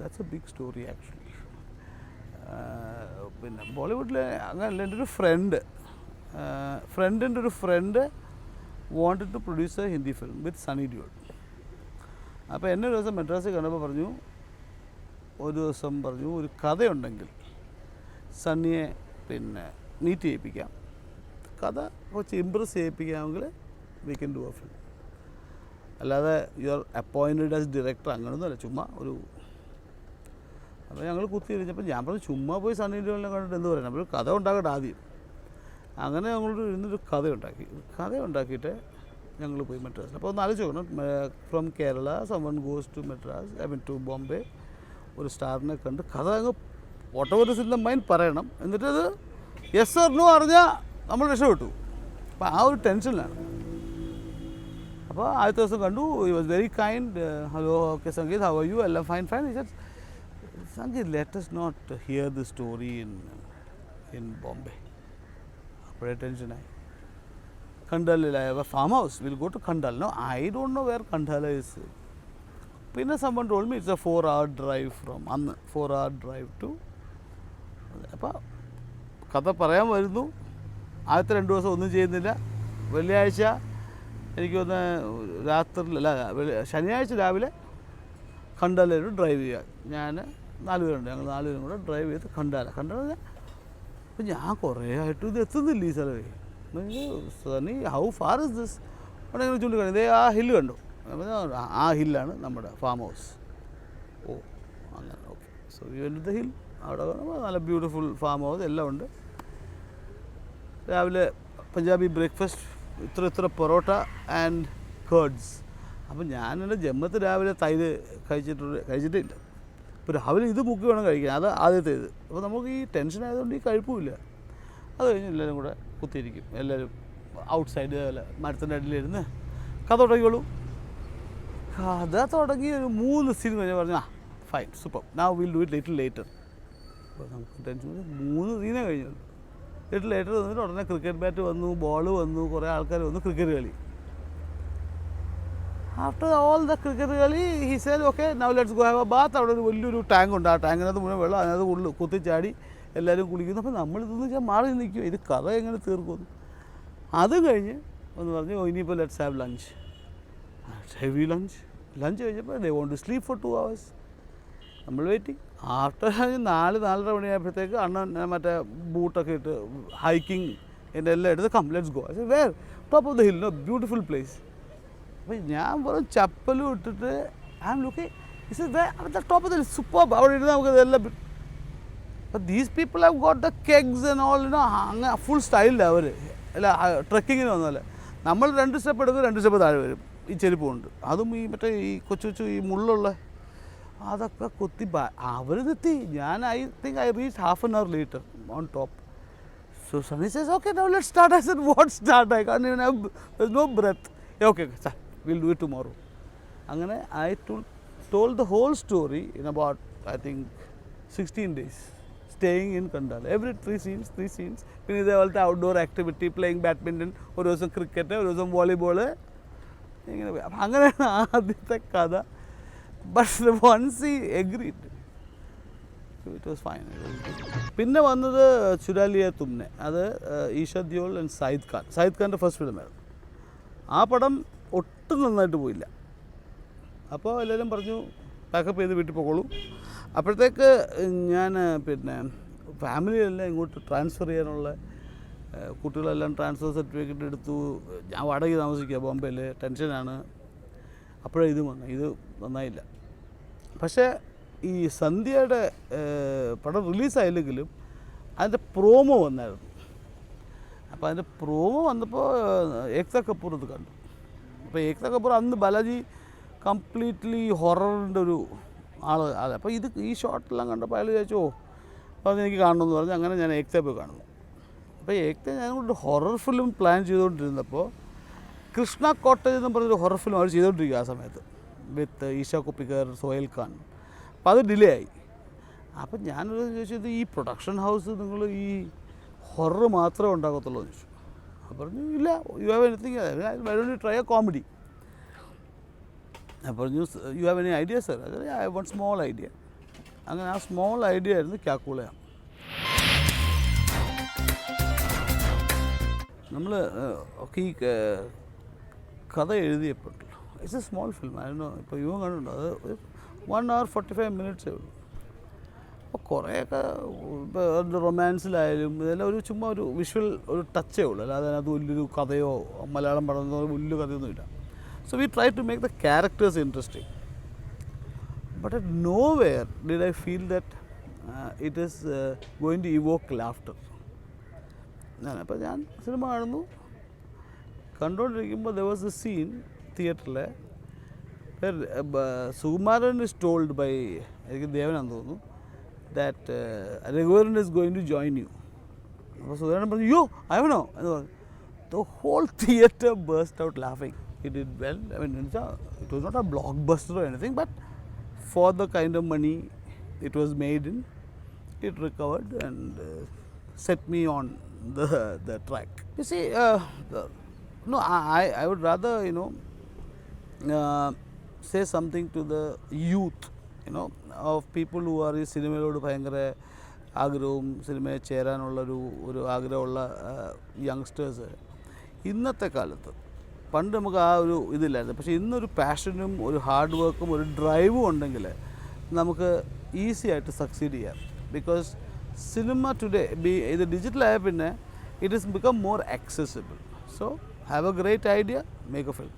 That's a big story actually. പിന്നെ ബോളിവുഡിൽ അങ്ങനല്ല, എൻ്റെ ഒരു ഫ്രണ്ടിൻ്റെ ഒരു friend wanted to produce a Hindi film with Sunny Deol. അപ്പോൾ എന്നെ ഒരു ദിവസം മദ്രാസിൽ കണ്ടപ്പോൾ പറഞ്ഞു, ഒരു കഥയുണ്ടെങ്കിൽ സണ്ണിയെ പിന്നെ മീറ്റ് ചെയ്യിപ്പിക്കാം, കഥ കുറച്ച് ഇമ്പ്രസ് ചെയ്യിപ്പിക്കാമെങ്കിൽ we can do a film. അല്ലാതെ you are appointed as director അങ്ങനെയൊന്നുമല്ല, ചുമ്മാ ഒരു. അപ്പോൾ ഞങ്ങൾ കുത്തിയിരിഞ്ഞപ്പോൾ ഞാൻ പറഞ്ഞു ചുമ്മാ പോയി സണ്ണി ഡിയോളിനെ കണ്ടിട്ട് എന്ത് പറയണം, അപ്പോൾ ഒരു കഥ ഉണ്ടാകട്ടെ ആദ്യം. അങ്ങനെ ഞങ്ങളൊരു ഇരുന്നൊരു കഥ ഉണ്ടാക്കിയിട്ട് ഞങ്ങൾ പോയി മദ്രാസിൽ. അപ്പോൾ ഒന്ന് ആലോചിച്ച് നോക്കണം, from Kerala someone goes to Madras, I mean to Bombay, ഒരു സ്റ്റാറിനെ കണ്ട് കഥ അങ്ങ് whatever is in the mind പറയണം, എന്നിട്ടത് യെസ് ഓർ നോ അറിഞ്ഞാൽ നമ്മൾ രക്ഷപ്പെട്ടു. അപ്പോൾ ആ ഒരു ടെൻഷനിലാണ്. അപ്പോൾ ആദ്യത്തെ ദിവസം കണ്ടു, he was very kind. Hello, okay Sangeeth, how are you, എല്ലാം fine. Sangeeth, let us not hear the story in Bombay. അപ്പോഴേ ടെൻഷനായി. കണ്ടാലില്ല farm house, will go to Khandala. No, I don't know where Khandala is. പിന്നെ someone told me it's a 4-hour drive from അന്ന് 4-hour drive to. അപ്പോൾ കഥ പറയാൻ വരുന്നു. ആദ്യത്തെ 2 ദിവസം ഒന്നും ചെയ്യുന്നില്ല. വെള്ളിയാഴ്ച എനിക്ക് ഒന്ന് രാത്രിയിലല്ല, ശനിയാഴ്ച രാവിലെ കണ്ടാലൊരു ഡ്രൈവ് ചെയ്യുക. ഞാൻ 4 പേരുണ്ട്, ഞങ്ങൾ 4 പേരും കൂടെ ഡ്രൈവ് ചെയ്ത് കണ്ടാല. അപ്പോൾ ഞാൻ കുറേ ആയിട്ടും ഇത് എത്തുന്നില്ല ഈ സ്ഥലമേ. Sunny, how far is this? അവിടെ ഞങ്ങൾ ചൂണ്ടിക്കാണി, ഇതേ ആ ഹില്ല് കണ്ടു. ആ ഹില്ലാണ് നമ്മുടെ ഫാം ഹൗസ്. ഓ അങ്ങനെ, okay. So you went to the hill. അവിടെ നല്ല ബ്യൂട്ടിഫുൾ ഫാം ഹൗസ് എല്ലാം ഉണ്ട്. രാവിലെ പഞ്ചാബി ബ്രേക്ക്ഫാസ്റ്റ്, ഇത്ര പൊറോട്ട ആൻഡ് കേർഡ്സ്. അപ്പം ഞാൻ എൻ്റെ ജന്മത്തിൽ രാവിലെ തൈര് കഴിച്ചിട്ടേ ഇല്ല. ഇപ്പോൾ രാവിലെ ഇത് മുക്കി വേണം കഴിക്കാൻ, അത് ആദ്യത്തെ ഇത്. അപ്പോൾ നമുക്ക് ഈ ടെൻഷൻ ആയതുകൊണ്ട് ഈ കഴിപ്പുമില്ല. അത് കഴിഞ്ഞ് എല്ലാവരും കൂടെ കുത്തിയിരിക്കും, എല്ലാവരും ഔട്ട്സൈഡ് മരത്തിൻ്റെ അടിയിലിരുന്ന് കഥ തുടങ്ങിയോളൂ. കഥ തുടങ്ങി ഒരു 3 സീൻ കഴിഞ്ഞാൽ പറഞ്ഞു, fine, super, now will do it little later. അപ്പോൾ നമുക്ക് ടെൻഷൻ 3 സീനേ കഴിഞ്ഞുള്ളൂ. ലിറ്റിൽ ലേറ്റർ വന്നിട്ട് ഉടനെ ക്രിക്കറ്റ് ബാറ്റ് വന്നു, ബോൾ വന്നു, കുറേ ആൾക്കാർ വന്നു, ക്രിക്കറ്റ് കളി. ആഫ്റ്റർ ഓൾ ദ ക്രിക്കറ്റ് കളി he said okay now let's go have a bath. അവിടെ ഒരു വലിയൊരു ടാങ്ക് ഉണ്ട്, ആ ടാങ്കിനകത്ത് മുഴുവൻ വെള്ളം, അതിനകത്ത് ഉള്ളിൽ കുത്തിച്ചാടി എല്ലാവരും കുളിക്കുന്നു. അപ്പോൾ നമ്മളിതെന്ന് വെച്ചാൽ മാറി നിൽക്കും, ഇത് കഥ എങ്ങനെ തീർക്കുന്നു. അത് കഴിഞ്ഞ് ഒന്ന് പറഞ്ഞു, ഇനിയിപ്പോൾ let's have lunch. Heavy lunch കഴിഞ്ഞപ്പോൾ they want to sleep for 2 hours. നമ്മൾ വെയിറ്റിംഗ്. ആഫ്റ്റർ 4-4:30 മണിയായപ്പോഴത്തേക്ക് അണ്ണൻ മറ്റേ ബൂട്ടൊക്കെ ഇട്ട് ഹൈക്കിംഗ് എൻ്റെ എല്ലാം എടുത്ത് come let's go. Where top of the hill, no beautiful place. അപ്പോൾ ഞാൻ വെറും ചപ്പലും ഇട്ടിട്ട് I am looking, it's the top of the super. അവിടെ ഇരുന്ന് നമുക്ക് ഇതെല്ലാം. അപ്പോൾ these people have got the kegs and all, അങ്ങനെ ഫുൾ സ്റ്റൈലില്ല അവർ. അല്ല, ട്രക്കിങ്ങിന് വന്നല്ലേ. നമ്മൾ 2 സ്റ്റെപ്പ് എടുക്കും, 2 സ്റ്റെപ്പ് താഴെ വരും ഈ ചെരുപ്പ് കൊണ്ട്. അതും ഈ മറ്റേ ഈ കൊച്ചു ഈ മുള്ളുള്ള അതൊക്കെ കൊത്തി അവരിതെത്തി. ഞാൻ I think I reach half an hour later on top. So Sunny says, okay, now let's start. I said, what start? I can't even have, there's no breath. Yeah, okay, sir, we'll do it tomorrow. അങ്ങനെ I told the whole story in about, I think, 16 days. Staying in Kandal. Every 3 scenes. പിന്നെ ഇതേപോലത്തെ outdoor activity, playing badminton, ഒരു ദിവസം cricket, ഒരു ദിവസം volleyball, ഇങ്ങനെ പോയി. അപ്പം അങ്ങനെയാണ് ആദ്യത്തെ കഥ. But once he agreed, it was fine. പിന്നെ വന്നത് ചുരാലിയ തുമ്നെ. അത് ഈഷദ് ദിയോൾ ആൻഡ് സയ്യിദ് ഖാൻ്റെ ഫസ്റ്റ് ഫിലിമായിരുന്നു. ആ പടം ഒട്ടും നന്നായിട്ട് പോയില്ല. അപ്പോൾ എല്ലാവരും പറഞ്ഞു പാക്കപ്പ് ചെയ്ത് വീട്ടിൽ പോകോളൂ. അപ്പോഴത്തേക്ക് ഞാൻ പിന്നെ ഫാമിലിയെല്ലാം ഇങ്ങോട്ട് ട്രാൻസ്ഫർ ചെയ്യാനുള്ള കുട്ടികളെല്ലാം ട്രാൻസ്ഫർ സർട്ടിഫിക്കറ്റ് എടുത്തു. ഞാൻ വാടക താമസിക്കുക ബോംബെയിൽ, ടെൻഷനാണ്. അപ്പോഴേ ഇത് വന്നു, ഇത് നന്നായില്ല. പക്ഷേ ഈ സന്ധ്യയുടെ പടം റിലീസായില്ലെങ്കിലും അതിൻ്റെ പ്രോമോ വന്നായിരുന്നു. അപ്പോൾ അതിൻ്റെ പ്രോമോ വന്നപ്പോൾ ഏക്ത കപൂർ ഇത് കണ്ടു. അപ്പോൾ ഏക്ത കപൂർ അന്ന് ബാലാജി കംപ്ലീറ്റ്ലി ഹൊററിൻ്റെ ഒരു ആൾ. അപ്പോൾ ഈ ഷോട്ടെല്ലാം കണ്ടപ്പോൾ അയാൾ ചോദിച്ചു, അപ്പോൾ എനിക്ക് കാണണമെന്ന് പറഞ്ഞു. അങ്ങനെ ഞാൻ ഏക്തയെ പോയി കാണുന്നു. അപ്പോൾ ഏക്ത ഞാനൊരു ഹൊറർ ഫിലിം പ്ലാൻ ചെയ്തുകൊണ്ടിരുന്നപ്പോൾ കൃഷ്ണ കോട്ടേജ് എന്ന് പറഞ്ഞൊരു ഹൊറർ ഫിലിം അവർ ചെയ്തുകൊണ്ടിരിക്കുക ആ സമയത്ത്, വിത്ത് ഈഷ കൊപ്പിക്കർ, സോഹൈൽ ഖാൻ. അപ്പോൾ അത് ഡിലേ ആയി. അപ്പം ഞാനൊരു ചോദിച്ചത്, ഈ പ്രൊഡക്ഷൻ ഹൗസ് നിങ്ങൾ ഈ ഹൊറർ മാത്രമേ ഉണ്ടാകത്തുള്ളൂ എന്ന് ചോദിച്ചു. അപ്പോൾ പറഞ്ഞു, ഇല്ല, you have anything, I don't try A comedy. അപ്പോൾ പറഞ്ഞു, you have any idea sir? I have one small idea. അങ്ങനെ ആ സ്മോൾ ഐഡിയ ആയിരുന്നു ക്യാക്കുള. നമ്മൾ ഒക്കെ ഈ കഥ എഴുതിയപ്പോഴല്ലോ, ഇറ്റ്സ് എ സ്മോൾ ഫിലിം. അതിനോ ഇപ്പോൾ ഇവൻ കണ്ടുണ്ടോ, അത് 1 hour 45 minutes ഉള്ളൂ. അപ്പോൾ കുറേയൊക്കെ ഇപ്പോൾ റൊമാൻസിലായാലും ഇതെല്ലാം ഒരു ചുമ്മാ ഒരു വിഷ്വൽ ഒരു ടച്ചേ ഉള്ളൂ, അല്ലാതെ അതിനകത്ത് വലിയൊരു കഥയോ മലയാളം പടമോ വലിയ കഥയൊന്നുമില്ല. So we try to make the characters interesting. But at no where did I feel that it is going to evoke laughter. അപ്പോൾ ഞാൻ സിനിമ കാണുന്നു, കണ്ടുകൊണ്ടിരിക്കുമ്പോൾ ദർ വാസ് എ സീൻ തിയേറ്ററിൽ, സുകുമാരൻ ഇസ് ടോൾഡ് ബൈ, എനിക്ക് ദേവനാന്ന് തോന്നുന്നു, that Raghuvaran is going to join you. അപ്പോൾ സുകുമാരൻ പറഞ്ഞു, യോ അവനോ എന്ന് പറഞ്ഞു. The whole theatre burst out ലാഫിങ്. He did well. I mean, it was not a blockbuster or anything, but for the kind of money it was made in, it recovered and set me on the track. You see, no, I would rather, say something to the youth, of people who are ഈ സിനിമയിലോട് ഭയങ്കര ആഗ്രഹവും സിനിമയിൽ ചേരാനുള്ളൊരു ആഗ്രഹമുള്ള youngsters. ഇന്നത്തെ കാലത്ത്, പണ്ട് നമുക്ക് ആ ഒരു ഇതില്ലായിരുന്നു, പക്ഷേ ഇന്നൊരു പാഷനും ഒരു ഹാർഡ് വർക്കും ഒരു ഡ്രൈവും ഉണ്ടെങ്കിൽ നമുക്ക് ഈസി ആയിട്ട് സക്സീഡ് ചെയ്യാം. ബിക്കോസ് സിനിമ ടുഡേ ഇത് ഡിജിറ്റലായ പിന്നെ it is become more accessible. So have A great idea, make A film.